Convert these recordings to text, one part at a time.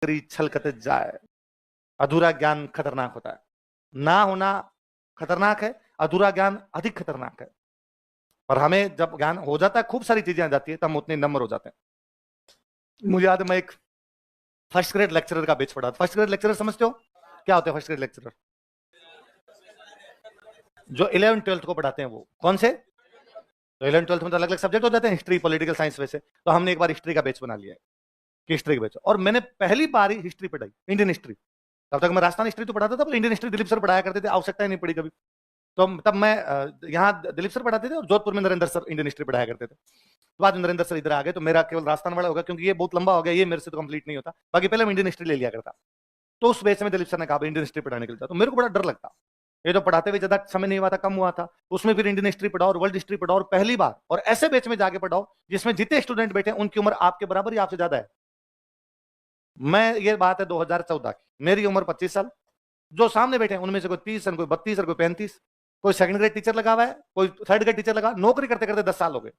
करी छलकते जाए। अधूरा ज्ञान खतरनाक होता है, ना होना खतरनाक है, अधूरा ज्ञान अधिक खतरनाक है। और हमें जब ज्ञान हो जाता है, खूब सारी चीजें आ जाती है, तब हम उतने नंबर हो जाते हैं। मुझे याद है, मैं एक फर्स्ट ग्रेड लेक्चरर का बैच पढ़ा था। फर्स्ट ग्रेड लेक्चरर समझते हो क्या होते हैं? फर्स्ट ग्रेड लेक्चरर जो 11 12th को पढ़ाते हैं, वो कौन से? तो 11 12th में तो अलग अलग सब्जेक्ट हो जाते हैं, हिस्ट्री, पॉलिटिकल साइंस, वैसे तो हमने एक बार हिस्ट्री का बैच बना लिया है कि हिस्ट्री का बैच। और मैंने पहली बार ही हिस्ट्री पढ़ाई, इंडियन हिस्ट्री। तब तक मैं राजस्थान हिस्ट्री तो पढ़ाता था, पर इंडियन हिस्ट्री दिलीप सर पढ़ाया करते थे, आवश्यकता ही नहीं पड़ी कभी। तो तब मैं यहाँ दिलीप सर पढ़ाते थे और जोधपुर में नरेंद्र सर इंडियन हिस्ट्री पढ़ाया करते थे। तो बाद में नरेंद्र सर इधर आ गए, तो मेरा केवल राजस्थान वाला होगा, क्योंकि ये बहुत लंबा हो गया, ये मेरे से तो कंप्लीट नहीं होता। बाकी पहले मैं इंडियन हिस्ट्री ले लिया करता। तो उस बैच में दिलीप सर ने कहा इंडियन हिस्ट्री पढ़ाने के लिए, तो मेरे को बड़ा डर लगता। ये तो पढ़ाते हुए ज्यादा समय नहीं हुआ था, कम हुआ था, उसमें फिर इंडियन हिस्ट्री पढ़ाओ और वर्ल्ड हिस्ट्री पढ़ाओ, और पहली बार और ऐसे बैच में जाके पढ़ाओ जिसमें जितने स्टूडेंट बैठे उनकी उम्र आपके बराबर या आपसे ज्यादा है। मैं, ये बात है 2014 की, मेरी उम्र 25 साल, जो सामने बैठे हैं उनमें से कोई 30 कोई 32 और कोई 35, कोई सेकंड ग्रेड टीचर लगा हुआ है, कोई थर्ड ग्रेड टीचर लगा, नौकरी करते करते 10 साल हो गए।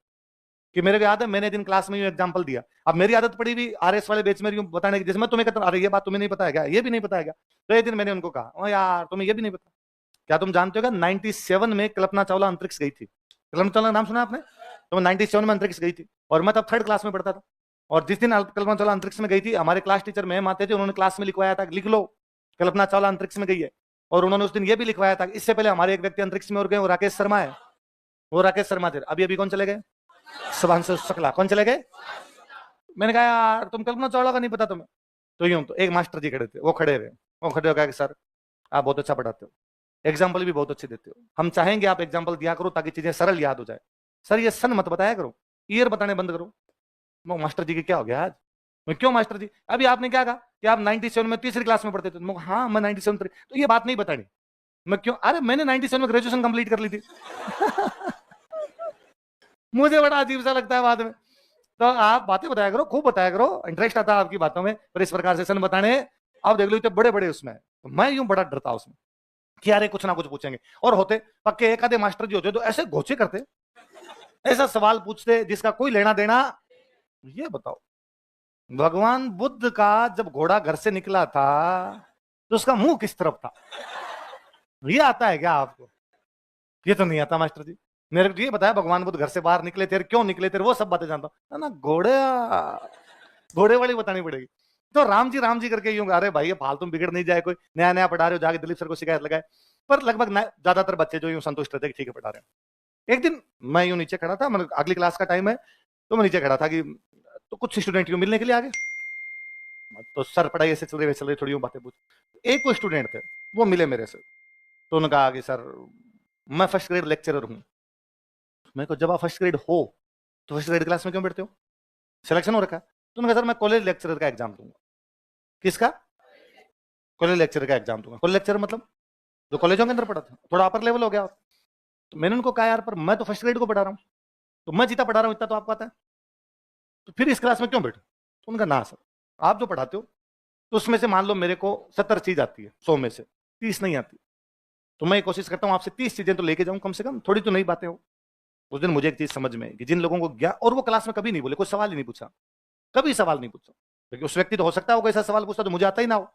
कि मेरे को याद है, मैंने दिन क्लास में एग्जांपल दिया। अब मेरी आदत पड़ी भी आरएस वाले बैच में यूं बताने की, जैसे मैं तुम्हें कहता हूं, अरे ये बात तुम्हें नहीं पता है क्या, ये भी नहीं पता है क्या? तो एक दिन मैंने उनको कहा, ओ यार तुम्हें ये भी नहीं पता क्या? तुम जानते हो क्या 97 में कल्पना चावला अंतरिक्ष गई थी? कल्पना चावला नाम सुना आपने? तो 97 में अंतरिक्ष गई थी, और मैं तब थर्ड क्लास में पढ़ता था। और जिस दिन कल्पना चावला अंतरिक्ष में गई थी, हमारे क्लास टीचर मैम आते थे, उन्होंने क्लास में लिखवाया था, लिख लो कल्पना चावला अंतरिक्ष में गई है। और उन्होंने उस दिन ये भी लिखवाया था, इससे पहले हमारे एक व्यक्ति अंतरिक्ष में और गए, वो राकेश शर्मा है। वो राकेश शर्मा थे। अभी अभी कौन चले गए? शुभांशु शुक्ला। कौन चले गए? मैंने कहा यार तुम कल्पना चावला का नहीं पता तुम्हें? तो यूं, तो एक मास्टर जी खड़े थे, वो खड़े रहे, वो खड़े हो कहा कि सर आप बहुत अच्छा पढ़ाते हो, एग्जाम्पल भी बहुत अच्छे देते हो, हम चाहेंगे आप एग्जाम्पल दिया करो ताकि चीजें सरल याद हो जाए। सर ये सन मत बताया करो, ईयर बताने बंद करो। मैं, मास्टर जी की क्या हो गया आज? मैं, क्यों मास्टर जी? अभी आपने क्या कहा कि आप 97 में तीसरी क्लास में पढ़ते थे? मैं, हाँ मैं 97 तो ये बात नहीं बतानी। मैं, क्यों? अरे मैंने 97 में ग्रेजुएशन कंप्लीट कर ली थी। मुझे बड़ा अजीब सा लगता है बाद में। तो आप बातें बताया करो, खूब बताया करो, इंटरेस्ट आता है आपकी बातों में, पर इस प्रकार से सन बताने, आप देख लो इतने बड़े बड़े उसमें, तो मैं यूं बड़ा डरता उसमें कि अरे कुछ ना कुछ पूछेंगे। और होते पक्के एक आधे मास्टर जी होते तो ऐसे घोचे करते, ऐसा सवाल पूछते जिसका कोई लेना देना। ये बताओ, भगवान बुद्ध का जब घोड़ा घर से निकला था तो उसका मुंह किस तरफ था? ये आता है क्या आपको? ये तो नहीं आता मास्टर जी। मेरे को तो ये बताया भगवान बुद्ध घर से बाहर निकले थे, क्यों निकले थे, वो सब बातें जानता हूं ना। घोड़े, घोड़े वाली बतानी पड़ेगी। तो राम जी करके यूं, अरे भाई ये फालतू बिगड़ नहीं जाए, कोई नया नया पढ़ा रहे हो, जाके दिलीप सर को शिकायत लगाए। पर लगभग ज्यादातर बच्चे जो यूं संतुष्ट रहते कि ठीक है पढ़ा रहे हैं। एक दिन मैं यूं नीचे खड़ा था, मतलब अगली क्लास का टाइम है, तो मैं नीचे खड़ा था कि तो कुछ स्टूडेंट यूं मिलने के लिए आ गए। तो सर पढ़ाई ऐसे चल रही थोड़ी यूं बातें पूछ। एक को स्टूडेंट थे, वो मिले मेरे से, तो उन्होंने कहा कि सर मैं फर्स्ट ग्रेड लेक्चरर हूँ। मेरे को, जब आप फर्स्ट ग्रेड हो तो फर्स्ट ग्रेड क्लास में क्यों बैठते हो? सिलेक्शन हो रखा है? तो उन्होंने कहा सर मैं कॉलेज लेक्चरर का एग्जाम दूंगा। किसका? कॉलेज लेक्चरर का एग्जाम दूंगा। कॉलेज लेक्चरर मतलब जो कॉलेजों के अंदर पढ़ा था, थोड़ा अपर लेवल हो गया। तो मैंने उनको कहा यार पर मैं तो फर्स्ट ग्रेड को पढ़ा रहा हूँ, तो मैं जितना पढ़ा रहा हूँ इतना तो आपको आता है, तो फिर इस क्लास में क्यों बैठो? तो उनका, ना सर आप जो पढ़ाते हो तो उसमें से मान लो मेरे को 70 चीज आती है, 100 में से 30 नहीं आती, तो मैं कोशिश करता हूँ आपसे 30 चीजें तो लेके जाऊं, कम से कम थोड़ी तो नई बातें हो। उस दिन मुझे एक चीज समझ में आई कि जिन लोगों को ज्ञान, और वो क्लास में कभी नहीं बोले, कोई सवाल ही नहीं पूछा, कभी सवाल नहीं पूछा, क्योंकि उस व्यक्ति तो हो सकता है वो कोई ऐसा सवाल पूछता तो मुझे आता ही ना हो।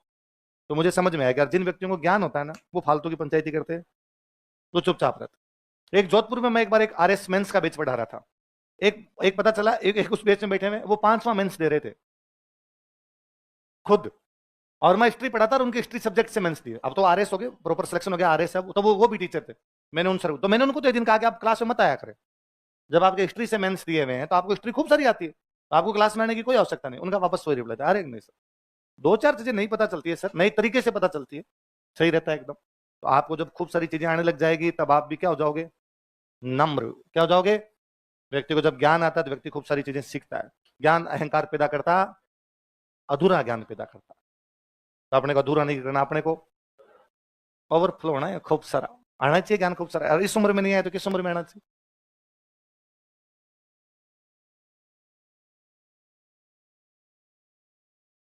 तो मुझे समझ में आया कि जिन व्यक्तियों को ज्ञान होता है ना, वो फालतू की पंचायती करते हैं, तो चुपचाप रहते। एक जोधपुर में मैं एक बार एक आरएस मेंस का बैच पढ़ा रहा था। एक एक पता चला, एक उस बैच में बैठे हुए वो 5वां मेंस दे रहे थे खुद, और मैं हिस्ट्री पढ़ाता और उनके हिस्ट्री सब्जेक्ट से मेंस दिए। अब तो आरएस हो गए, प्रॉपर सिलेक्शन हो गया, आरएस है, तो वो भी टीचर थे। मैंने उन सर, तो मैंने उनको तो एक दिन कहा कि आप क्लास में मत आया करें, जब आपके हिस्ट्री से मेंस दिए हुए हैं तो आपको हिस्ट्री खूब सारी आती है, तो आपको क्लास में आने की कोई आवश्यकता नहीं। उनका वापस वही रिप्लाई था, अरे नहीं सर, दो चार चीजें नहीं पता चलती है सर, नई तरीके से पता चलती है, सही रहता है एकदम। तो आपको जब खूब सारी चीजें आने लग जाएगी तब आप भी क्या हो जाओगे? नम्र। क्या हो जाओगे? व्यक्ति को जब ज्ञान आता है तो व्यक्ति खूब सारी चीजें सीखता है। ज्ञान अहंकार पैदा करता, अधूरा ज्ञान पैदा करता। तो अपने को अधूरा नहीं करना, अपने को ओवरफ्लो होना है खूब सारा, आना चाहिए ज्ञान खूब सारा। इस उम्र में नहीं आया तो किस उम्र में आना चाहिए?